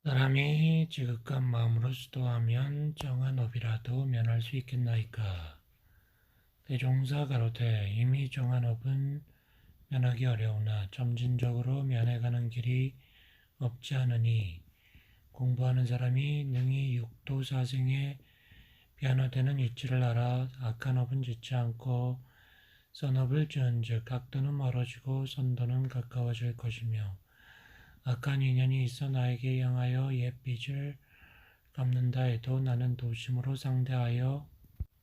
사람이 지극한 마음으로 수도하면 정한 업이라도 면할 수 있겠나이까. 대종사 가로되 이미 정한 업은 면하기 어려우나 점진적으로 면해가는 길이 없지 않으니 공부하는 사람이 능히 육도 사생에 변화되는 이치를 알아 악한 업은 짓지 않고 선업을 지은즉 각도는 멀어지고 선도는 가까워질 것이며 악한 인연이 있어 나에게 향하여 옛 빚을 갚는다 해도 나는 도심으로 상대하여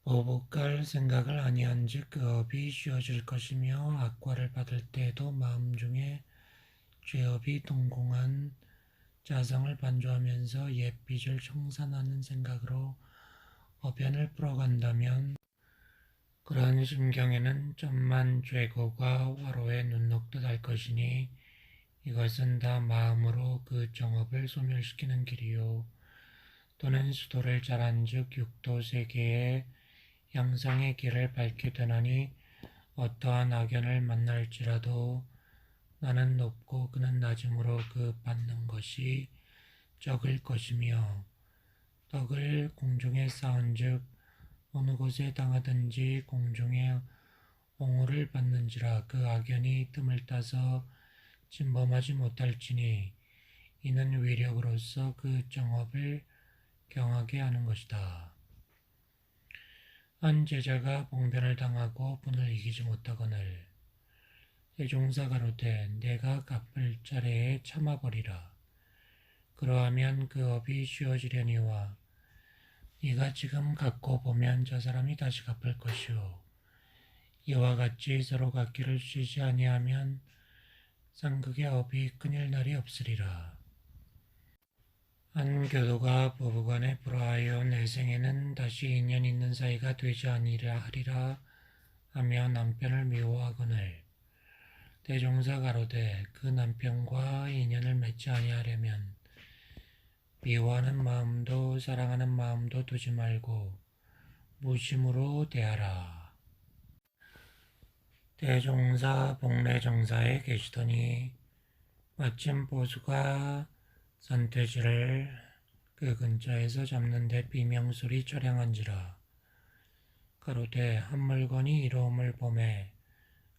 보복할 생각을 아니한즉 그 업이 쉬워질 것이며 악과를 받을 때에도 마음 중에 죄업이 동공한 자성을 반조하면서 옛 빚을 청산하는 생각으로 어변을 풀어간다면 그러한 심경에는 점만 죄고가 화로에 눈 녹듯 할 것이니 이것은 다 마음으로 그 정업을 소멸시키는 길이요 또는 수도를 잘한즉 육도 세계의 양상의 길을 밟게 되나니 어떠한 악연을 만날지라도 나는 높고 그는 낮음으로 그 받는 것이 적을 것이며 떡을 공중에 쌓은즉 어느 곳에 당하든지 공중에 옹호를 받는지라 그 악연이 틈을 따서 침범하지 못할지니 이는 위력으로서 그 정업을 경하게 하는 것이다. 한 제자가 봉변을 당하고 분을 이기지 못하거늘 대종사 가로되 내가 갚을 차례에 참아버리라. 그러하면 그 업이 쉬워지려니와 네가 지금 갚고 보면 저 사람이 다시 갚을 것이요 이와 같이 서로 갚기를 쉬지 아니하면 상극의 업이 끊일 날이 없으리라. 한 교도가 부부간에 불화하여 내 생에는 다시 인연 있는 사이가 되지 아니라 하리라 하며 남편을 미워하거늘 대종사 가로되 그 남편과 인연을 맺지 아니하려면 미워하는 마음도 사랑하는 마음도 두지 말고 무심으로 대하라. 대종사 복례정사에 계시더니 마침 보수가 산돼지를 그 근처에서 잡는데 비명소리 처량한지라. 가로되 한 물건이 이로움을 보매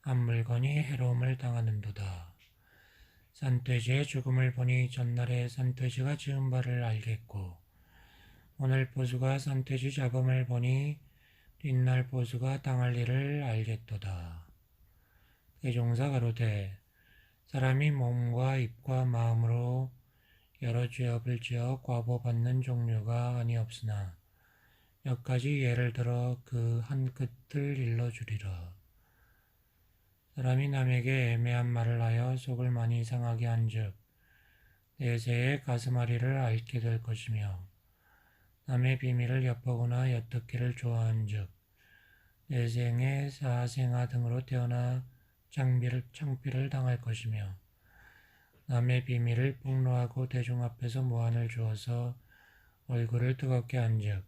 한 물건이 해로움을 당하는도다. 산돼지의 죽음을 보니 전날에 산돼지가 지은 바를 알겠고 오늘 보수가 산돼지 잡음을 보니 뒷날 보수가 당할 일을 알겠도다. 대종사 가로되 사람이 몸과 입과 마음으로 여러 죄업을 지어 과보받는 종류가 아니없으나 몇 가지 예를 들어 그 한 끝을 일러주리라. 사람이 남에게 애매한 말을 하여 속을 많이 상하게 한즉 내세의 가슴앓이를 앓게 될 것이며 남의 비밀을 엿보거나 엿듣기를 좋아한즉 내생에 사생아 등으로 태어나 창피를 당할 것이며 남의 비밀을 폭로하고 대중 앞에서 무안을 주어서 얼굴을 뜨겁게 한즉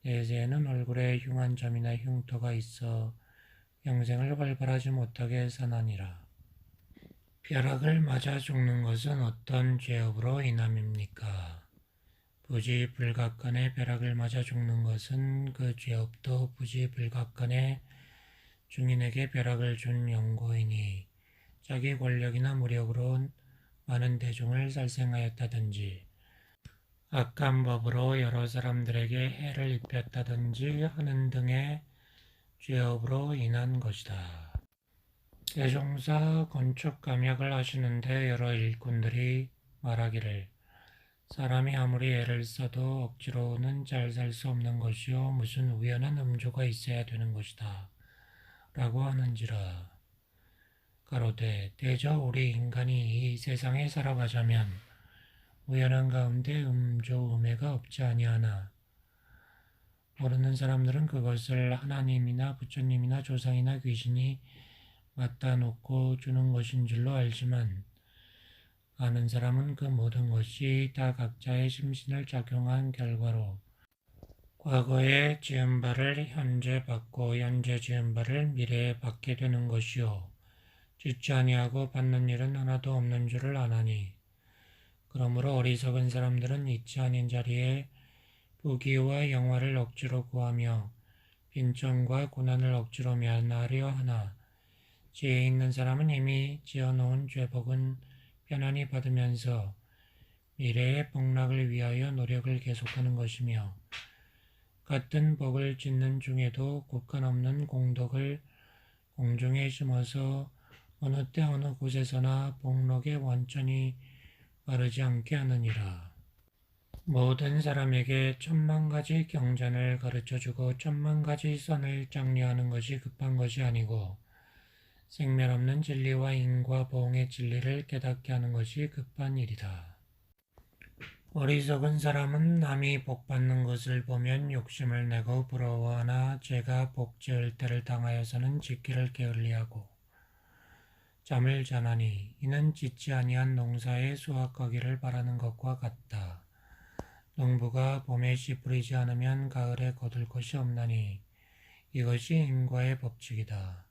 내세에는 얼굴에 흉한 점이나 흉터가 있어 영생을 활발하지 못하게 사나니라. 벼락을 맞아 죽는 것은 어떤 죄업으로 인함입니까? 부지불각간에 벼락을 맞아 죽는 것은 그 죄업도 부지불각간에 중인에게 벼락을 준 영고이니 자기 권력이나 무력으로 많은 대중을 살생하였다든지 악한 법으로 여러 사람들에게 해를 입혔다든지 하는 등의 죄업으로 인한 것이다. 대종사 건축감약을 하시는데 여러 일꾼들이 말하기를 사람이 아무리 애를 써도 억지로는 잘 살 수 없는 것이요 무슨 우연한 음조가 있어야 되는 것이다 라고 하는지라. 가로되 대저 우리 인간이 이 세상에 살아가자면 우연한 가운데 음조 음해가 없지 아니하나 모르는 사람들은 그것을 하나님이나 부처님이나 조상이나 귀신이 맞다 놓고 주는 것인 줄로 알지만 아는 사람은 그 모든 것이 다 각자의 심신을 작용한 결과로 과거에 지은 바를 현재 받고 현재 지은 바를 미래에 받게 되는 것이요 짓지 아니하고 받는 일은 하나도 없는 줄을 아나니 그러므로 어리석은 사람들은 있지 아닌 자리에 부귀와 영화를 억지로 구하며 빈정과 고난을 억지로 면하려 하나 지혜 있는 사람은 이미 지어놓은 죄복은 편안히 받으면서 미래의 복락을 위하여 노력을 계속하는 것이며 같은 복을 짓는 중에도 국간 없는 공덕을 공중에 심어서 어느 때 어느 곳에서나 복록의 원천이 마르지 않게 하느니라. 모든 사람에게 천만 가지 경전을 가르쳐주고 천만 가지 선을 장려하는 것이 급한 것이 아니고 생멸 없는 진리와 인과 보응의 진리를 깨닫게 하는 것이 급한 일이다. 어리석은 사람은 남이 복 받는 것을 보면 욕심을 내고 부러워하나 죄가 복 지을 때를 당하여서는 짓기를 게을리하고 잠을 자나니 이는 짓지 아니한 농사에 수확하기를 바라는 것과 같다. 농부가 봄에 씨 뿌리지 않으면 가을에 거둘 것이 없나니 이것이 인과의 법칙이다.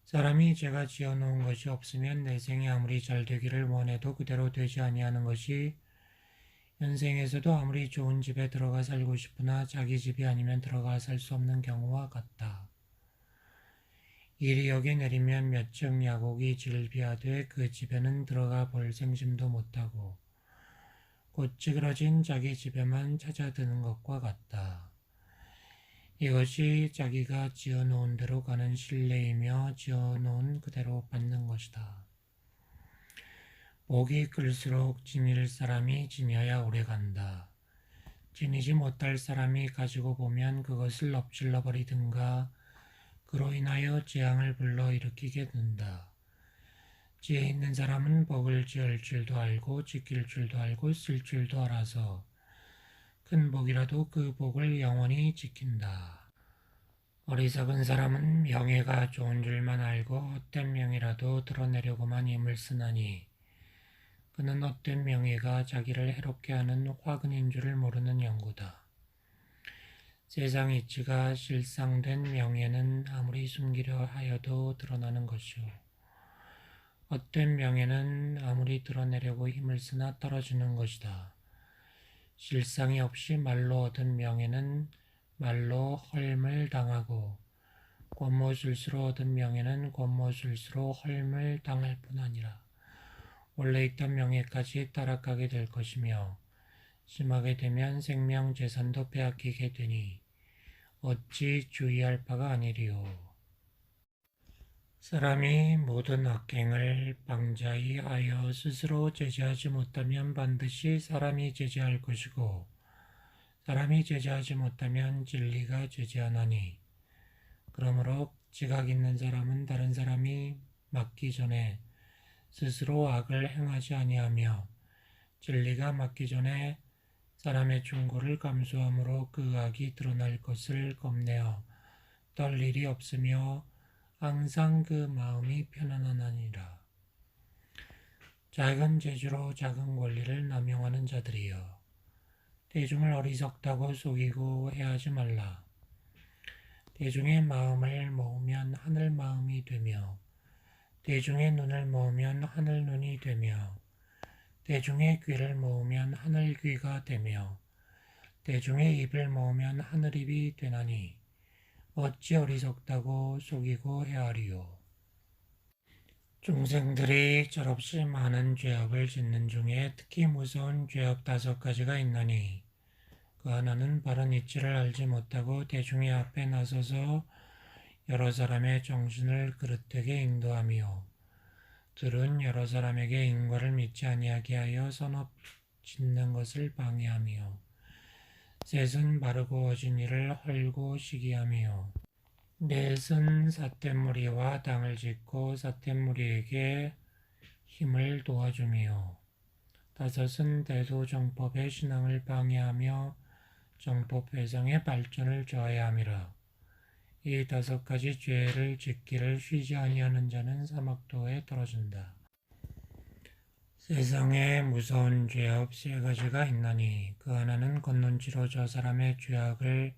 사람이 제가 지어놓은 것이 없으면 내생이 아무리 잘 되기를 원해도 그대로 되지 아니하는 것이 현생에서도 아무리 좋은 집에 들어가 살고 싶으나 자기 집이 아니면 들어가 살 수 없는 경우와 같다. 일이 여기 내리면 몇 층 야곡이 질비하되 그 집에는 들어가 볼 생심도 못하고 곧 찌그러진 자기 집에만 찾아드는 것과 같다. 이것이 자기가 지어놓은 대로 가는 신뢰이며 지어놓은 그대로 받는 것이다. 복이 클수록 지닐 사람이 지녀야 오래간다. 지니지 못할 사람이 가지고 보면 그것을 엎질러 버리든가 그로 인하여 재앙을 불러일으키게 된다. 지혜 있는 사람은 복을 지을 줄도 알고 지킬 줄도 알고 쓸 줄도 알아서 큰 복이라도 그 복을 영원히 지킨다. 어리석은 사람은 명예가 좋은 줄만 알고 헛된 명예라도 드러내려고만 힘을 쓰나니 그는 헛된 명예가 자기를 해롭게 하는 화근인 줄을 모르는 연구다. 세상 이치가 실상된 명예는 아무리 숨기려 하여도 드러나는 것이오. 헛된 명예는 아무리 드러내려고 힘을 쓰나 떨어지는 것이다. 실상이 없이 말로 얻은 명예는 말로 헐물 당하고 권모술수로 얻은 명예는 권모술수로 헐물 당할 뿐 아니라 원래 있던 명예까지 따라가게 될 것이며 심하게 되면 생명 재산도 빼앗기게 되니 어찌 주의할 바가 아니리요. 사람이 모든 악행을 방자히 하여 스스로 제재하지 못하면 반드시 사람이 제재할 것이고 사람이 제재하지 못하면 진리가 제재하나니 그러므로 지각 있는 사람은 다른 사람이 맞기 전에 스스로 악을 행하지 아니하며 진리가 맞기 전에 사람의 충고를 감수함으로 그 악이 드러날 것을 겁내어 떨 일이 없으며 항상 그 마음이 편안하니라. 작은 재주로 작은 권리를 남용하는 자들이여 대중을 어리석다고 속이고 해하지 말라. 대중의 마음을 모으면 하늘 마음이 되며 대중의 눈을 모으면 하늘 눈이 되며 대중의 귀를 모으면 하늘 귀가 되며 대중의 입을 모으면 하늘 입이 되나니 어찌 어리석다고 속이고 헤아리요. 중생들이 철없이 많은 죄업을 짓는 중에 특히 무서운 죄업 5가지가 있나니 그 하나는 바른 이치를 알지 못하고 대중의 앞에 나서서 여러 사람의 정신을 그릇되게 인도하며 둘은 여러 사람에게 인과를 믿지 아니하게 하여 선업 짓는 것을 방해하며 셋은 바르고 어진 일을 헐고 시기하며 넷은 사태무리와 당을 짓고 사태무리에게 힘을 도와주며 다섯은 대도정법의 신앙을 방해하며 정법 회상의 발전을 저해함이라. 이 5가지 죄를 짓기를 쉬지 아니하는 자는 사막도에 떨어진다. 세상에 무서운 죄업 3가지가 있나니 그 하나는 겉눈치로 저 사람의 죄악을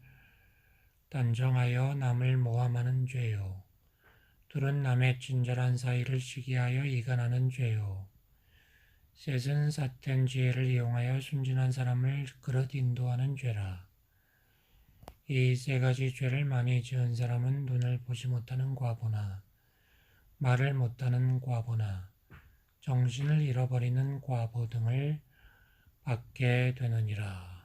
단정하여 남을 모함하는 죄요. 둘은 남의 친절한 사이를 시기하여 이간하는 죄요. 셋은 삿된 지혜를 이용하여 순진한 사람을 그릇 인도하는 죄라. 이 세 가지 죄를 많이 지은 사람은 눈을 보지 못하는 과부나 말을 못하는 과부나 정신을 잃어버리는 과부 등을 받게 되느니라.